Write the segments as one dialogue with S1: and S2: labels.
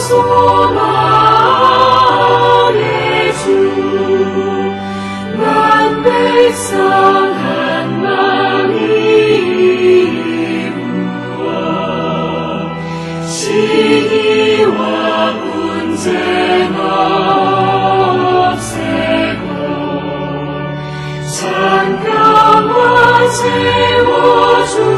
S1: 소망의 주 만 백성 한 마음이 이루어 시기와 분쟁 없애고 장평화 채워주소서.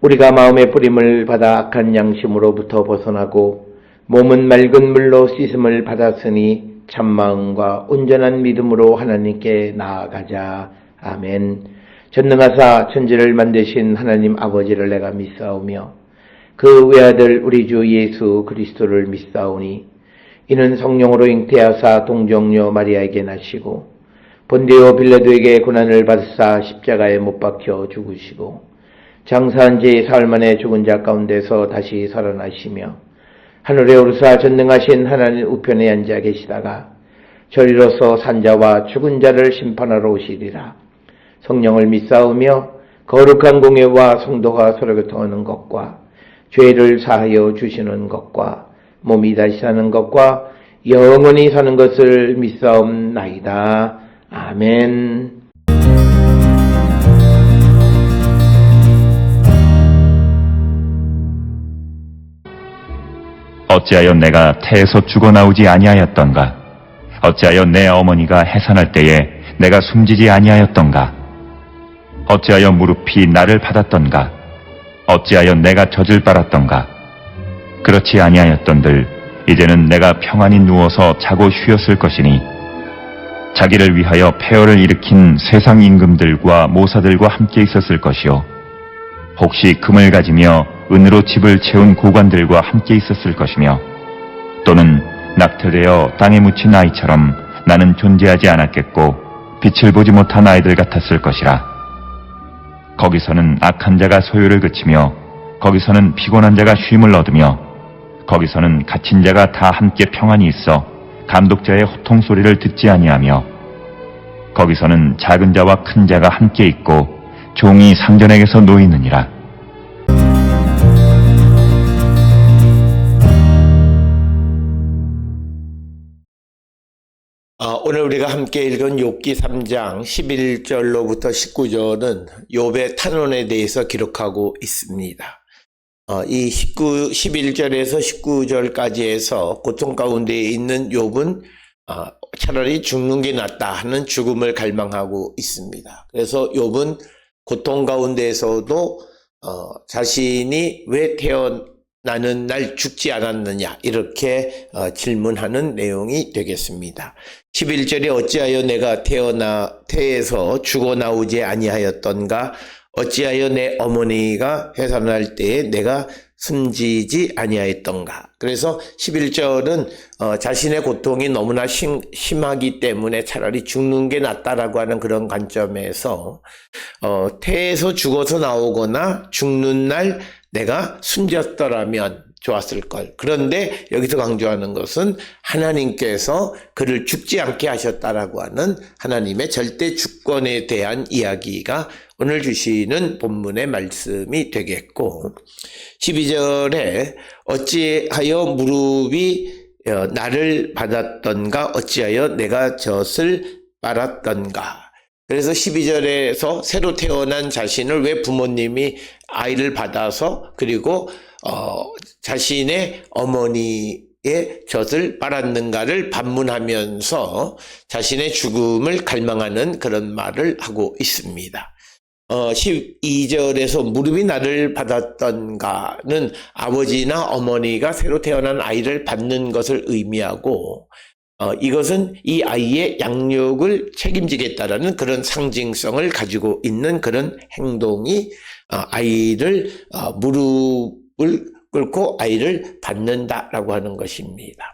S2: 우리가 마음의 뿌림을 받아 악한 양심으로부터 벗어나고 몸은 맑은 물로 씻음을 받았으니 참마음과 온전한 믿음으로 하나님께 나아가자. 아멘. 전능하사 천지를 만드신 하나님 아버지를 내가 믿사오며 그 외아들 우리 주 예수 그리스도를 믿사오니 이는 성령으로 잉태하사 동정녀 마리아에게 나시고 본디오 빌라도에게 고난을 받으사 십자가에 못 박혀 죽으시고 장사한 지 사흘 만에 죽은 자 가운데서 다시 살아나시며 하늘에 오르사 전능하신 하나님 우편에 앉아 계시다가 저리로서 산자와 죽은 자를 심판하러 오시리라. 성령을 믿사오며 거룩한 공예와 성도가 서로 교통하는 것과 죄를 사하여 주시는 것과 몸이 다시 사는 것과 영원히 사는 것을 믿사옵나이다. 아멘.
S3: 어찌하여 내가 태에서 죽어나오지 아니하였던가? 어찌하여 내 어머니가 해산할 때에 내가 숨지지 아니하였던가? 어찌하여 무릎이 나를 받았던가? 어찌하여 내가 젖을 빨았던가? 그렇지 아니하였던들 이제는 내가 평안히 누워서 자고 쉬었을 것이니 자기를 위하여 폐허를 일으킨 세상 임금들과 모사들과 함께 있었을 것이요 혹시 금을 가지며 은으로 집을 채운 고관들과 함께 있었을 것이며 또는 낙태되어 땅에 묻힌 아이처럼 나는 존재하지 않았겠고 빛을 보지 못한 아이들 같았을 것이라. 거기서는 악한 자가 소유를 그치며 거기서는 피곤한 자가 쉼을 얻으며 거기서는 갇힌 자가 다 함께 평안히 있어 감독자의 호통 소리를 듣지 아니하며 거기서는 작은 자와 큰 자가 함께 있고 종이 상전에게서 놓이느니라.
S2: 오늘 우리가 함께 읽은 욥기 3장 11절로부터 19절은 욥의 탄원에 대해서 기록하고 있습니다. 이 11절에서 19절까지 해서 고통 가운데 있는 욥은 차라리 죽는 게 낫다 하는 죽음을 갈망하고 있습니다. 그래서 욥은 고통 가운데에서도 자신이 왜 태어나는 날 죽지 않았느냐 이렇게 질문하는 내용이 되겠습니다. 11절에 어찌하여 내가 태에서 죽어나오지 아니하였던가? 어찌하여 내 어머니가 해산할 때에 내가 숨지지 아니하였던가? 그래서 11절은 자신의 고통이 너무나 심하기 때문에 차라리 죽는 게 낫다라고 하는 그런 관점에서 태에서 죽어서 나오거나 죽는 날 내가 숨졌더라면 좋았을 걸. 그런데 여기서 강조하는 것은 하나님께서 그를 죽지 않게 하셨다라고 하는 하나님의 절대 주권에 대한 이야기가 오늘 주시는 본문의 말씀이 되겠고 12절에 어찌하여 무릎이 나를 받았던가 어찌하여 내가 젖을 빨았던가. 그래서 12절에서 새로 태어난 자신을 왜 부모님이 아이를 받아서 그리고 자신의 어머니의 젖을 빨았는가를 반문하면서 자신의 죽음을 갈망하는 그런 말을 하고 있습니다. 12절에서 무릎이 나를 받았던가는 아버지나 어머니가 새로 태어난 아이를 받는 것을 의미하고 이것은 이 아이의 양육을 책임지겠다라는 그런 상징성을 가지고 있는 그런 행동이 아이를 무릎을 꿇고 아이를 받는다라고 하는 것입니다.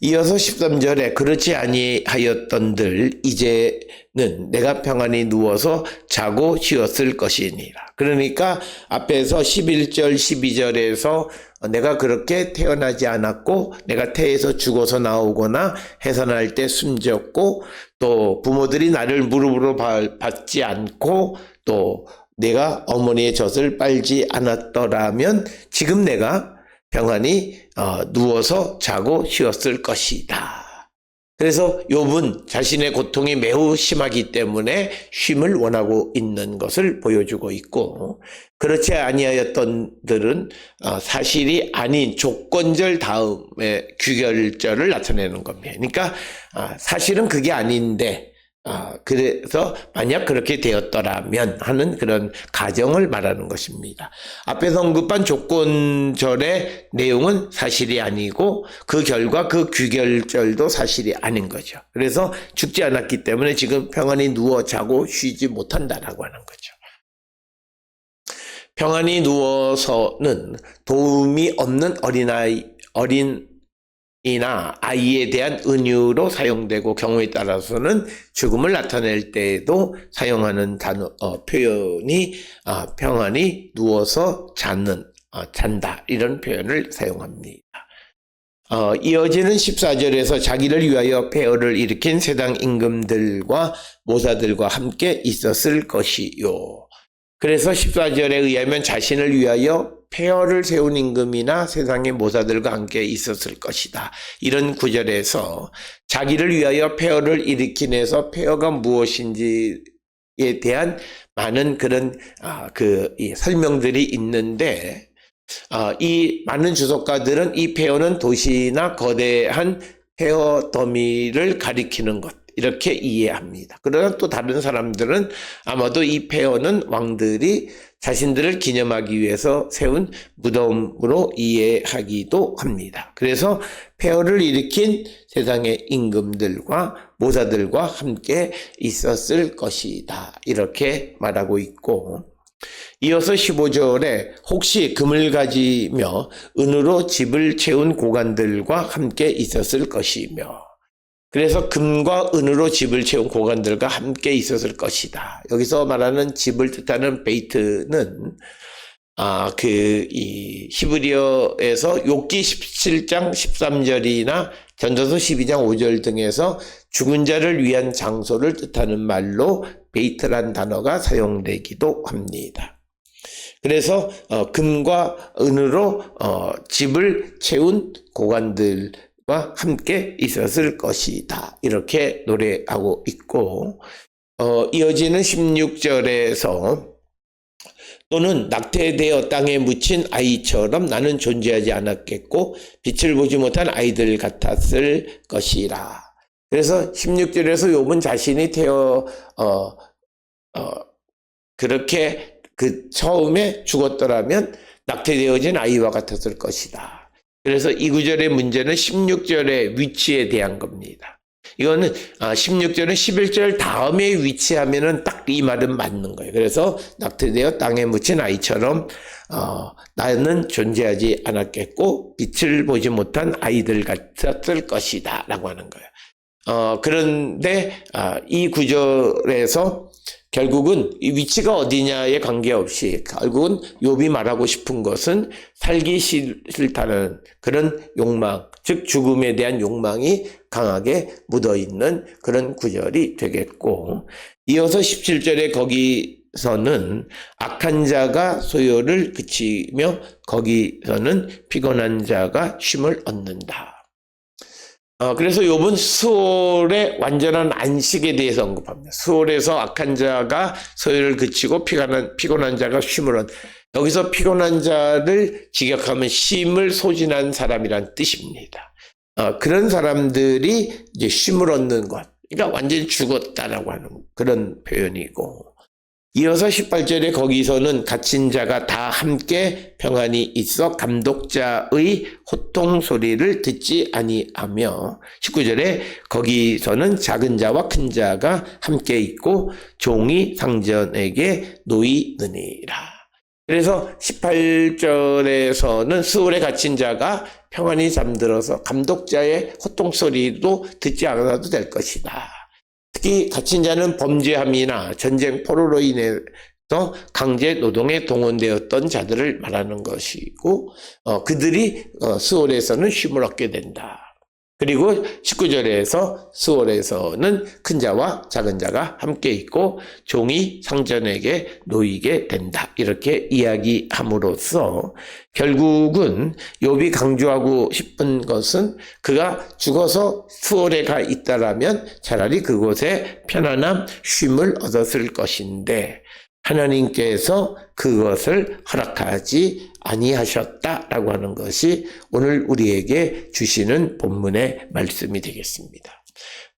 S2: 이어서 13절에 그렇지 아니하였던들 이제는 내가 평안히 누워서 자고 쉬었을 것이니라. 그러니까 앞에서 11절 12절에서 내가 그렇게 태어나지 않았고 내가 태에서 죽어서 나오거나 해산할 때 숨졌고 또 부모들이 나를 무릎으로 받지 않고 또 내가 어머니의 젖을 빨지 않았더라면 지금 내가 평안히 누워서 자고 쉬었을 것이다. 그래서 욥은 자신의 고통이 매우 심하기 때문에 쉼을 원하고 있는 것을 보여주고 있고 그렇지 아니하였던들은 사실이 아닌 조건절 다음에 규결절을 나타내는 겁니다. 그러니까 사실은 그게 아닌데 그래서 만약 그렇게 되었더라면 하는 그런 가정을 말하는 것입니다. 앞에서 언급한 조건절의 내용은 사실이 아니고 그 결과 그 규결절도 사실이 아닌 거죠. 그래서 죽지 않았기 때문에 지금 평안히 누워 자고 쉬지 못한다라고 하는 거죠. 평안히 누워서는 도움이 없는 어린이나 아이에 대한 은유로 사용되고 경우에 따라서는 죽음을 나타낼 때에도 사용하는 표현이 평안히 누워서 잔다 이런 표현을 사용합니다. 이어지는 14절에서 자기를 위하여 폐허를 일으킨 세상 임금들과 모사들과 함께 있었을 것이요. 그래서 14절에 의하면 자신을 위하여 폐허를 세운 임금이나 세상의 모사들과 함께 있었을 것이다. 이런 구절에서 자기를 위하여 폐허를 일으키면서 폐허가 무엇인지에 대한 많은 그런 설명들이 있는데 이 많은 주석가들은 이 폐허는 도시나 거대한 폐허 더미를 가리키는 것 이렇게 이해합니다. 그러나 또 다른 사람들은 아마도 이 폐허는 왕들이 자신들을 기념하기 위해서 세운 무덤으로 이해하기도 합니다. 그래서 폐허를 일으킨 세상의 임금들과 모사들과 함께 있었을 것이다. 이렇게 말하고 있고, 이어서 15절에 혹시 금을 가지며 은으로 집을 채운 고관들과 함께 있었을 것이며, 그래서 금과 은으로 집을 채운 고관들과 함께 있었을 것이다. 여기서 말하는 집을 뜻하는 베이트는 이 히브리어에서 욥기 17장 13절이나 전도서 12장 5절 등에서 죽은 자를 위한 장소를 뜻하는 말로 베이트란 단어가 사용되기도 합니다. 그래서 금과 은으로 집을 채운 고관들과 함께 있었을 것이다. 이렇게 노래하고 있고, 이어지는 16절에서 또는 낙태되어 땅에 묻힌 아이처럼 나는 존재하지 않았겠고 빛을 보지 못한 아이들 같았을 것이라. 그래서 16절에서 욥은 자신이 그렇게 처음에 죽었더라면 낙태되어진 아이와 같았을 것이다. 그래서 이 구절의 문제는 16절의 위치에 대한 겁니다. 이거는 16절은 11절 다음에 위치하면은 딱 이 말은 맞는 거예요. 그래서 낙태되어 땅에 묻힌 아이처럼 나는 존재하지 않았겠고 빛을 보지 못한 아이들 같았을 것이다 라고 하는 거예요. 그런데 이 구절에서 결국은 이 위치가 어디냐에 관계없이 결국은 욥이 말하고 싶은 것은 살기 싫다는 그런 욕망, 즉 죽음에 대한 욕망이 강하게 묻어있는 그런 구절이 되겠고, 이어서 17절에 거기서는 악한 자가 소요를 그치며 거기서는 피곤한 자가 쉼을 얻는다. 그래서 욥은 수월의 완전한 안식에 대해서 언급합니다. 수월에서 악한 자가 소요를 그치고 피곤한 자가 쉼을 얻는다. 여기서 피곤한 자를 직역하면 쉼을 소진한 사람이란 뜻입니다. 그런 사람들이 이제 쉼을 얻는 것, 그러니까 완전히 죽었다라고 하는 그런 표현이고, 이어서 18절에 거기서는 갇힌 자가 다 함께 평안히 있어 감독자의 호통 소리를 듣지 아니하며, 19절에 거기서는 작은 자와 큰 자가 함께 있고 종이 상전에게 놓이느니라. 그래서 18절에서는 수월에 갇힌 자가 평안히 잠들어서 감독자의 호통 소리도 듣지 않아도 될 것이다. 특히 갇힌 자는 범죄함이나 전쟁 포로로 인해서 강제 노동에 동원되었던 자들을 말하는 것이고, 그들이 수월에서는 쉼을 얻게 된다. 그리고 19절에서 수월에서는 큰 자와 작은 자가 함께 있고 종이 상전에게 놓이게 된다. 이렇게 이야기함으로써 결국은 욥이 강조하고 싶은 것은 그가 죽어서 수월에 가 있다라면 차라리 그곳에 편안함, 쉼을 얻었을 것인데 하나님께서 그것을 허락하지 아니하셨다라고 하는 것이 오늘 우리에게 주시는 본문의 말씀이 되겠습니다.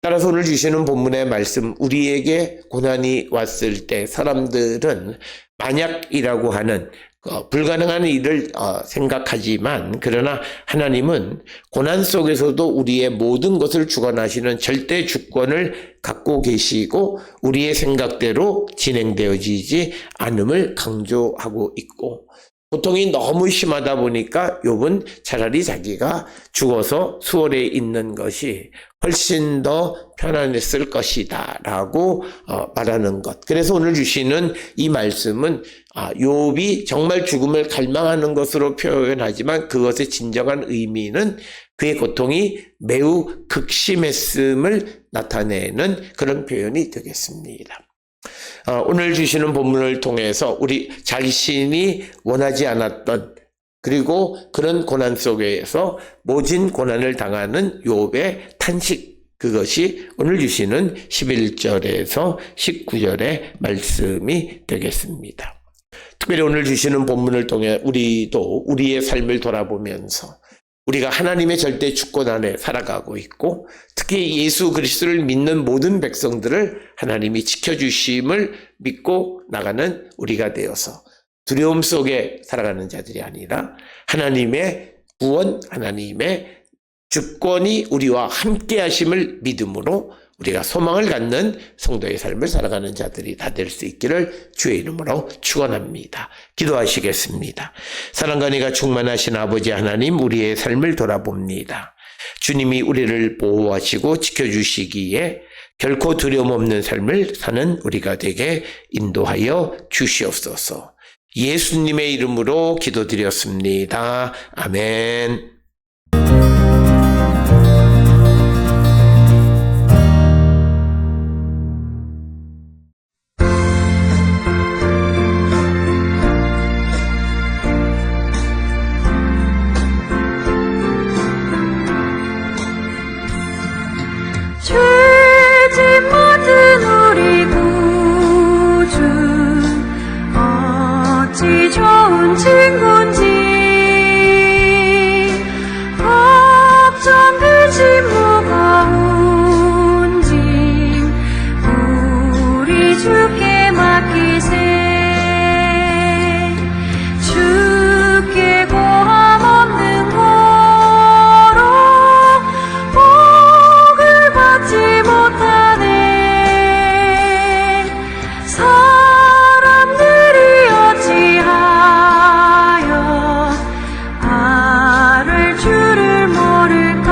S2: 따라서 오늘 주시는 본문의 말씀, 우리에게 고난이 왔을 때 사람들은 만약이라고 하는 불가능한 일을 생각하지만, 그러나 하나님은 고난 속에서도 우리의 모든 것을 주관하시는 절대 주권을 갖고 계시고 우리의 생각대로 진행되어지지 않음을 강조하고 있고, 고통이 너무 심하다 보니까 욥은 차라리 자기가 죽어서 수월에 있는 것이 훨씬 더 편안했을 것이다 라고 말하는 것. 그래서 오늘 주시는 이 말씀은 욥이 정말 죽음을 갈망하는 것으로 표현하지만 그것의 진정한 의미는 그의 고통이 매우 극심했음을 나타내는 그런 표현이 되겠습니다. 오늘 주시는 본문을 통해서 우리 자신이 원하지 않았던, 그리고 그런 고난 속에서 모진 고난을 당하는 욥의 탄식, 그것이 오늘 주시는 11절에서 19절의 말씀이 되겠습니다. 특별히 오늘 주시는 본문을 통해 우리도 우리의 삶을 돌아보면서 우리가 하나님의 절대 주권 안에 살아가고 있고 특히 예수 그리스도를 믿는 모든 백성들을 하나님이 지켜주심을 믿고 나가는 우리가 되어서 두려움 속에 살아가는 자들이 아니라 하나님의 구원, 하나님의 주권이 우리와 함께 하심을 믿음으로 우리가 소망을 갖는 성도의 삶을 살아가는 자들이 다 될 수 있기를 주의 이름으로 축원합니다. 기도하시겠습니다. 사랑과 은혜가 충만하신 아버지 하나님, 우리의 삶을 돌아봅니다. 주님이 우리를 보호하시고 지켜주시기에 결코 두려움 없는 삶을 사는 우리가 되게 인도하여 주시옵소서. 예수님의 이름으로 기도드렸습니다. 아멘.
S1: 죄짓 모든 우리 구주 어찌 좋은 친구인지 걱정된 짐 무거운 짐 우리 주께 맡기세. 주께 고함 없는 거로 복을 받지 못하네. 사람들이 어찌하여 아를 줄을 모를까.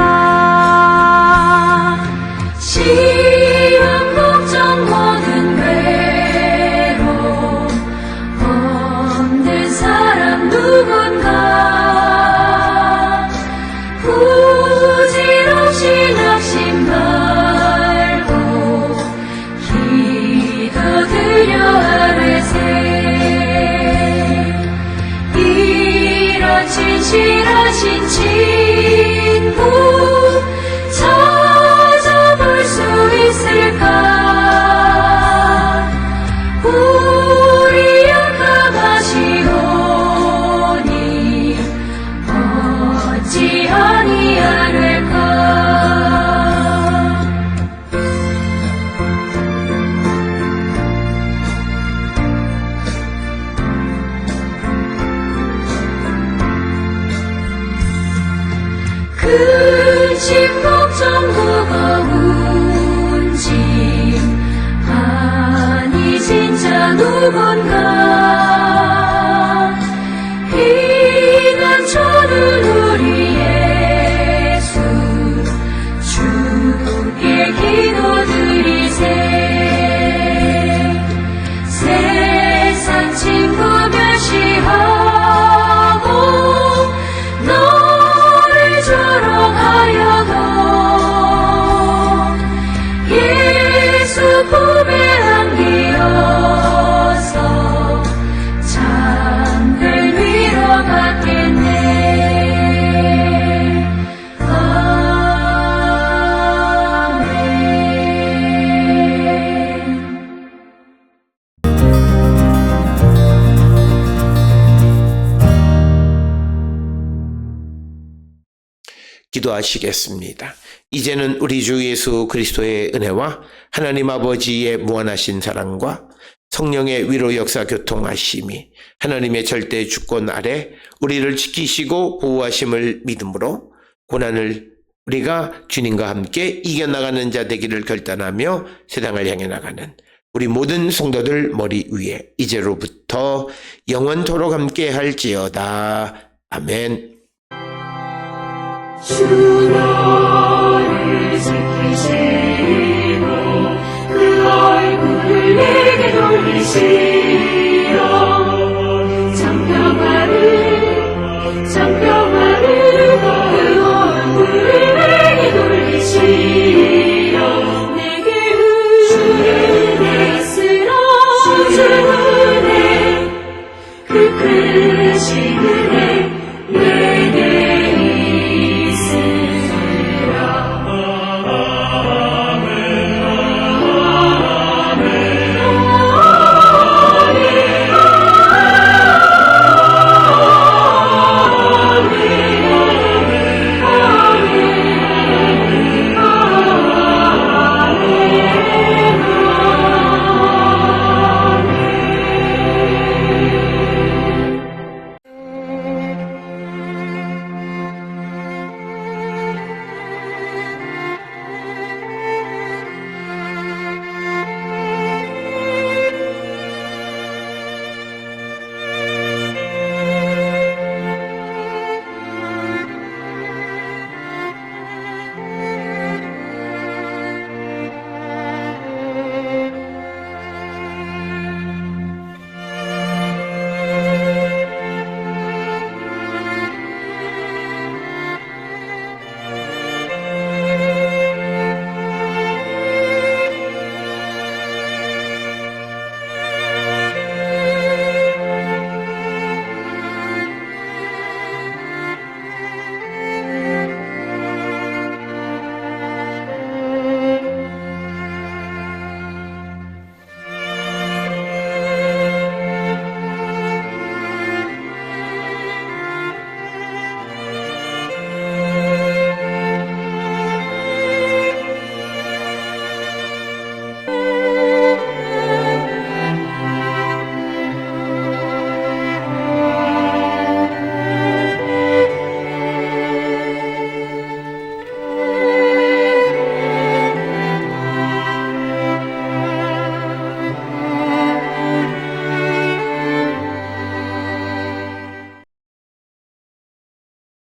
S1: 시험 걱정 모든 괴로움 없는 사람 누군가. 부질없이 낙심 말고 기도드려 아뢰세. 이런 진실하신 친구 찾아볼 수 있을까. 우리 약함하시오니 어찌 아니하를까. 근심 걱정 무거운 짐 아니 진짜 누군가. 피난처는 우리 예수 주께 기도드리세. 세상 친구 멸시하고 너를 조롱하여도 예수 품에 안기어서 잠들 위로받겠네.
S2: 기도하시겠습니다. 이제는 우리 주 예수 그리스도의 은혜와 하나님 아버지의 무한하신 사랑과 성령의 위로 역사 교통하심이 하나님의 절대 주권 아래 우리를 지키시고 보호하심을 믿음으로 고난을 우리가 주님과 함께 이겨나가는 자 되기를 결단하며 세상을 향해 나가는 우리 모든 성도들 머리 위에 이제로부터 영원토록 함께 할지어다. 아멘.
S1: 주 너를 지키시고 그 얼굴을 내게 돌리시고